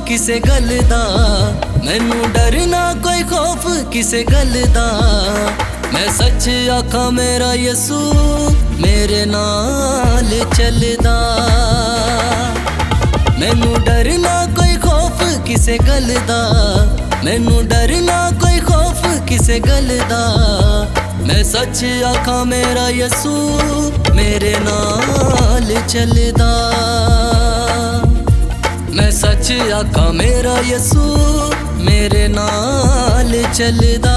किसे गल दा, मैनू डर ना कोई खौफ किसे गल दा। मैं सच आखा मेरा यसू मेरे नाल चलदा। मैनू डर ना कोई खौफ किसे गल दा, मैनू डर ना कोई खौफ किसे गल दा। मैं सच आखा मेरा यसू मेरे नाल चलदा। मैं सच आखा मेरा यसू मेरे नाल चलदा।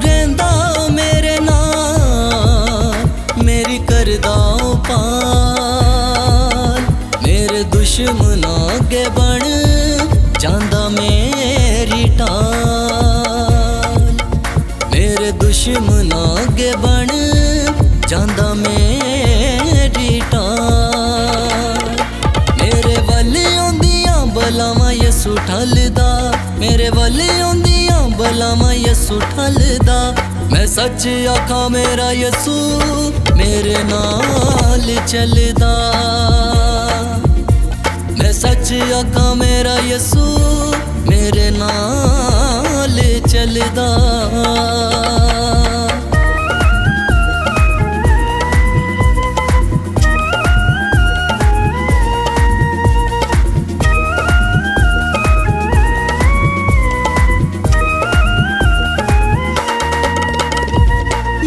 रहंदा मेरे नाल मेरी करदा पाल, मेरे दुश्मनां अगे बन जांदा मेरी टाल। मेरे दुश्मनां अगे बन जांदा मेरी टाल। मेरे वल औंदियां बलावां यसू ठलदा, मेरे वल औंदियां बलावां यसू ठलदा। मैं सच आखा मेरा यसू मेरे नाल चलदा। मैं सच आखा मेरा यसू मेरे नाल चलदा।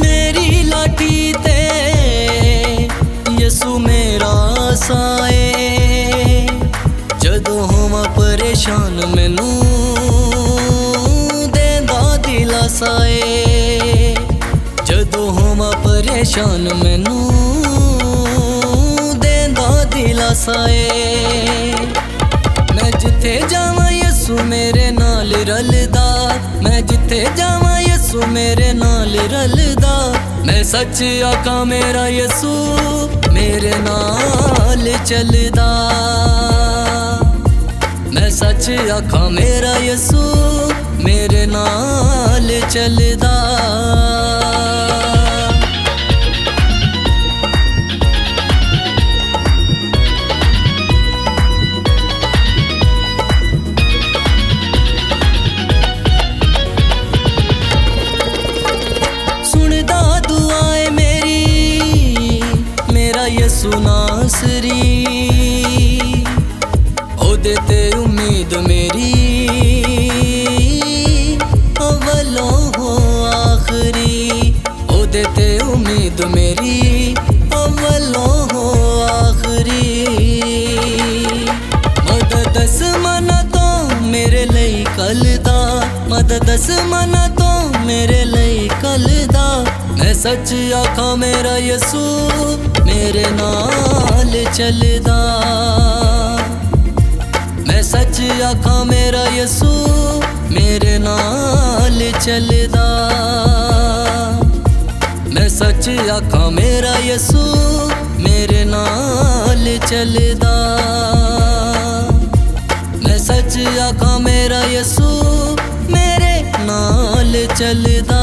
मेरी लाठी ते यसू मेरा साए, जदों होवां परेशान मैनू देंदा दिलासा ए। जदों होवां परेशान मैनू देंदा दिलासा ए। मैं जिथे जावां यसू मेरे नाल रलदा, मैं जिथे जावां यसू मेरे नाल रलदा। मैं सच आखा मेरा यसू मेरे नाल चलदा। मैं सच आखा मेरा यसू मेरे नाल चलदा। सुनदा दुआए मेरी मेरा यसू नासरी, ओदे ते उम्मीद मेरी अव्वलों हो आखरी। ओदे ते उम्मीद मेरी अव्वलों हो आखरी। मदद मना तो मेरे लई कल दा, मदद मना तो मेरे लई कल दा। मैं सच आखा मेरा यसू मेरे नाल चलदा। मैं सच आखा मेरा यसू मेरे नाल चलदा। मैं सच आखा मेरा यसू मेरे नाल चलदा। मैं सच आखा मेरा यसू मेरे नाल चलदा।